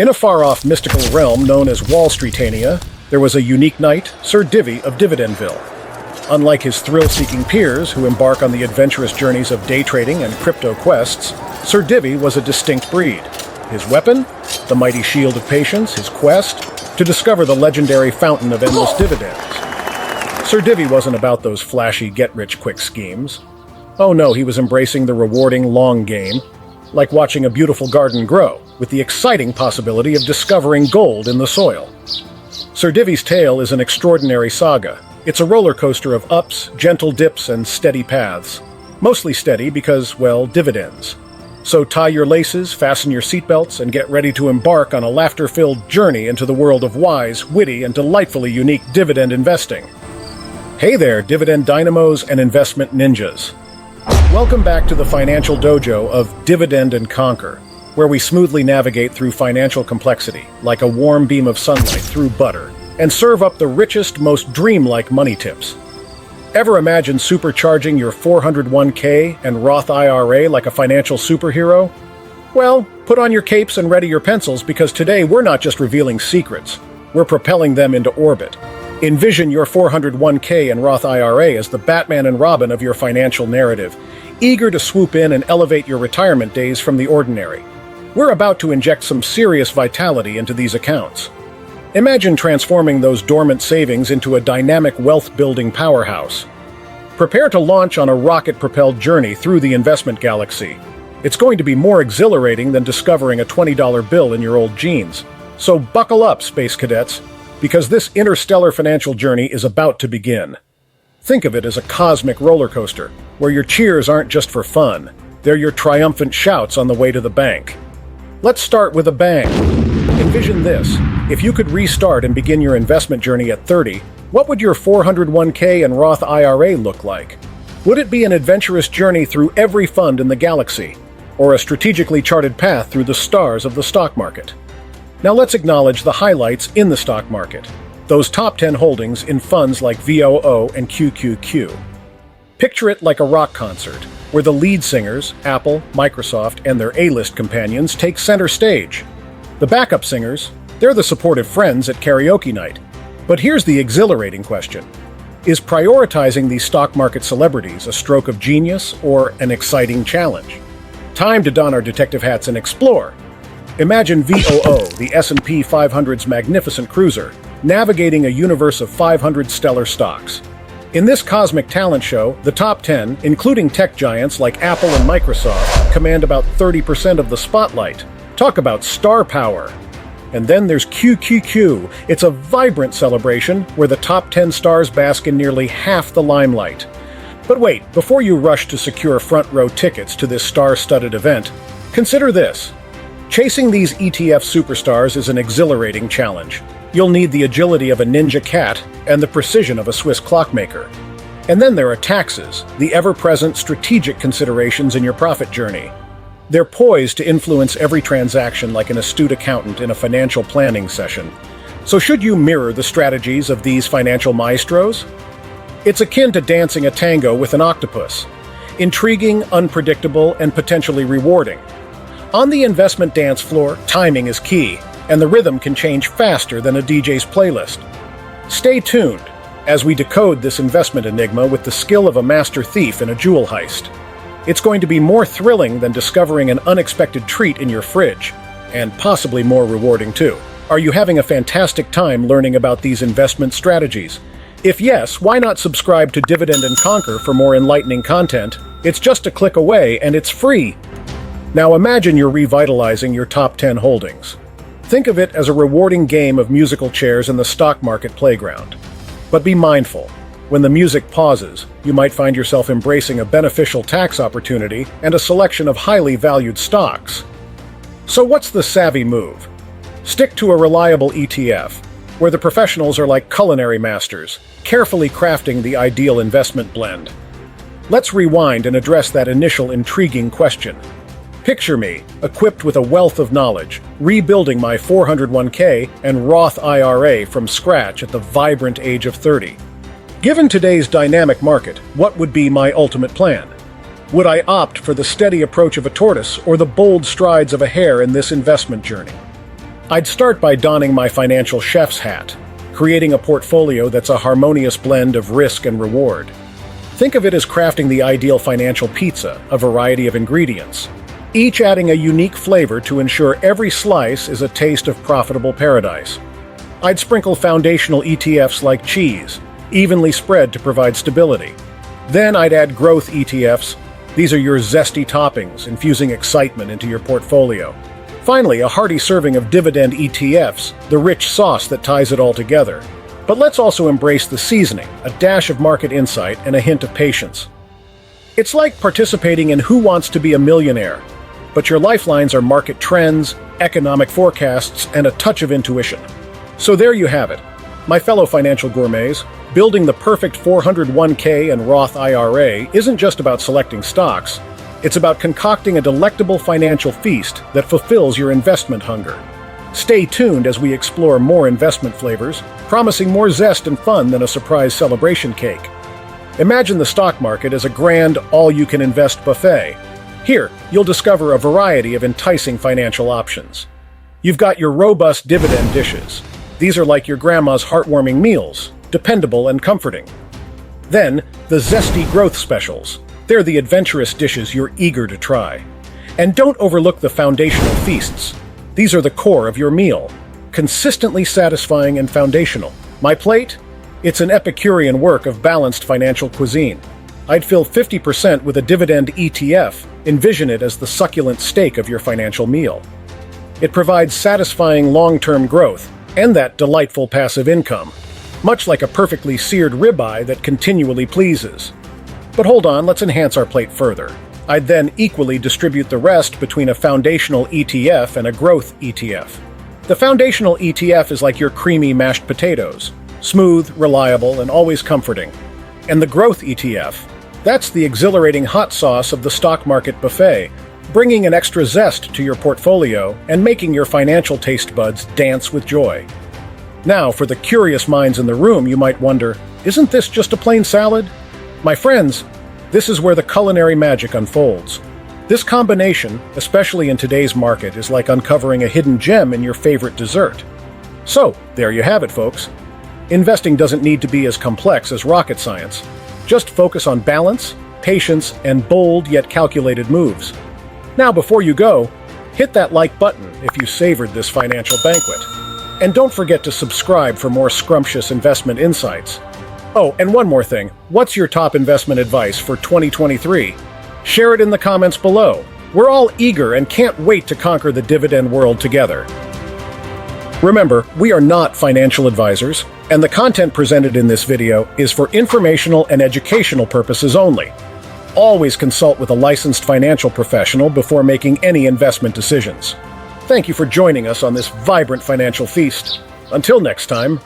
In a far-off mystical realm known as Wall Streetania, there was a unique knight, Sir Divvy of Dividendville. Unlike his thrill-seeking peers who embark on the adventurous journeys of day trading and crypto quests, Sir Divvy was a distinct breed. His weapon? The mighty shield of patience, his quest? To discover the legendary fountain of endless dividends. Sir Divvy wasn't about those flashy get-rich-quick schemes. Oh no, he was embracing the rewarding long game, like watching a beautiful garden grow, with the exciting possibility of discovering gold in the soil. Sir Divvy's tale is an extraordinary saga. It's a roller coaster of ups, gentle dips, and steady paths. Mostly steady because, well, dividends. So tie your laces, fasten your seatbelts, and get ready to embark on a laughter-filled journey into the world of wise, witty, and delightfully unique dividend investing. Hey there, dividend dynamos and investment ninjas. Welcome back to the financial dojo of Dividend and Conquer, where we smoothly navigate through financial complexity, like a warm beam of sunlight through butter, and serve up the richest, most dreamlike money tips. Ever imagine supercharging your 401k and Roth IRA like a financial superhero? Well, put on your capes and ready your pencils because today we're not just revealing secrets, we're propelling them into orbit. Envision your 401k and Roth IRA as the Batman and Robin of your financial narrative, eager to swoop in and elevate your retirement days from the ordinary. We're about to inject some serious vitality into these accounts. Imagine transforming those dormant savings into a dynamic wealth-building powerhouse. Prepare to launch on a rocket-propelled journey through the investment galaxy. It's going to be more exhilarating than discovering a $20 bill in your old jeans. So buckle up, space cadets, because this interstellar financial journey is about to begin. Think of it as a cosmic roller coaster, where your cheers aren't just for fun, they're your triumphant shouts on the way to the bank. Let's start with a bang. Envision this. If you could restart and begin your investment journey at 30, what would your 401k and Roth IRA look like? Would it be an adventurous journey through every fund in the galaxy, or a strategically charted path through the stars of the stock market? Now let's acknowledge the highlights in the stock market, those top 10 holdings in funds like VOO and QQQ. Picture it like a rock concert, where the lead singers, Apple, Microsoft, and their A-list companions take center stage. The backup singers, they're the supportive friends at karaoke night. But here's the exhilarating question. Is prioritizing these stock market celebrities a stroke of genius or an exciting challenge? Time to don our detective hats and explore. Imagine VOO, the S&P 500's magnificent cruiser, navigating a universe of 500 stellar stocks. In this cosmic talent show, the top 10, including tech giants like Apple and Microsoft, command about 30% of the spotlight. Talk about star power. And then there's QQQ. It's a vibrant celebration where the top 10 stars bask in nearly half the limelight. But wait, before you rush to secure front-row tickets to this star-studded event, consider this. Chasing these ETF superstars is an exhilarating challenge. You'll need the agility of a ninja cat and the precision of a Swiss clockmaker. And then there are taxes, the ever-present strategic considerations in your profit journey. They're poised to influence every transaction like an astute accountant in a financial planning session. So should you mirror the strategies of these financial maestros? It's akin to dancing a tango with an octopus. Intriguing, unpredictable, and potentially rewarding. On the investment dance floor, timing is key, and the rhythm can change faster than a DJ's playlist. Stay tuned as we decode this investment enigma with the skill of a master thief in a jewel heist. It's going to be more thrilling than discovering an unexpected treat in your fridge, and possibly more rewarding too. Are you having a fantastic time learning about these investment strategies? If yes, why not subscribe to Dividend and Conquer for more enlightening content? It's just a click away and it's free. Now imagine you're revitalizing your top 10 holdings. Think of it as a rewarding game of musical chairs in the stock market playground. But be mindful. When the music pauses, you might find yourself embracing a beneficial tax opportunity and a selection of highly valued stocks. So what's the savvy move? Stick to a reliable ETF, where the professionals are like culinary masters, carefully crafting the ideal investment blend. Let's rewind and address that initial intriguing question. Picture me, equipped with a wealth of knowledge, rebuilding my 401k and Roth IRA from scratch at the vibrant age of 30. Given today's dynamic market, what would be my ultimate plan? Would I opt for the steady approach of a tortoise or the bold strides of a hare in this investment journey? I'd start by donning my financial chef's hat, creating a portfolio that's a harmonious blend of risk and reward. Think of it as crafting the ideal financial pizza, a variety of ingredients, each adding a unique flavor to ensure every slice is a taste of profitable paradise. I'd sprinkle foundational ETFs like cheese, evenly spread to provide stability. Then I'd add growth ETFs. These are your zesty toppings, infusing excitement into your portfolio. Finally, a hearty serving of dividend ETFs, the rich sauce that ties it all together. But let's also embrace the seasoning, a dash of market insight and a hint of patience. It's like participating in Who Wants to Be a Millionaire, but your lifelines are market trends, economic forecasts, and a touch of intuition. So there you have it. My fellow financial gourmets, building the perfect 401k and Roth IRA isn't just about selecting stocks. It's about concocting a delectable financial feast that fulfills your investment hunger. Stay tuned as we explore more investment flavors, promising more zest and fun than a surprise celebration cake. Imagine the stock market as a grand, all-you-can-invest buffet. Here, you'll discover a variety of enticing financial options. You've got your robust dividend dishes. These are like your grandma's heartwarming meals, dependable and comforting. Then, the zesty growth specials. They're the adventurous dishes you're eager to try. And don't overlook the foundational feasts. These are the core of your meal, consistently satisfying and foundational. My plate? It's an Epicurean work of balanced financial cuisine. I'd fill 50% with a dividend ETF. Envision it as the succulent steak of your financial meal. It provides satisfying long-term growth and that delightful passive income, much like a perfectly seared ribeye that continually pleases. But hold on, let's enhance our plate further. I'd then equally distribute the rest between a foundational ETF and a growth ETF. The foundational ETF is like your creamy mashed potatoes, smooth, reliable, and always comforting. And the growth ETF, that's the exhilarating hot sauce of the stock market buffet, bringing an extra zest to your portfolio and making your financial taste buds dance with joy. Now, for the curious minds in the room, you might wonder, isn't this just a plain salad? My friends, this is where the culinary magic unfolds. This combination, especially in today's market, is like uncovering a hidden gem in your favorite dessert. So, there you have it, folks. Investing doesn't need to be as complex as rocket science. Just focus on balance, patience, and bold yet calculated moves. Now, before you go, hit that like button if you savored this financial banquet. And don't forget to subscribe for more scrumptious investment insights. Oh, and one more thing. What's your top investment advice for 2023? Share it in the comments below. We're all eager and can't wait to conquer the dividend world together. Remember, we are not financial advisors, and the content presented in this video is for informational and educational purposes only. Always consult with a licensed financial professional before making any investment decisions. Thank you for joining us on this vibrant financial feast. Until next time,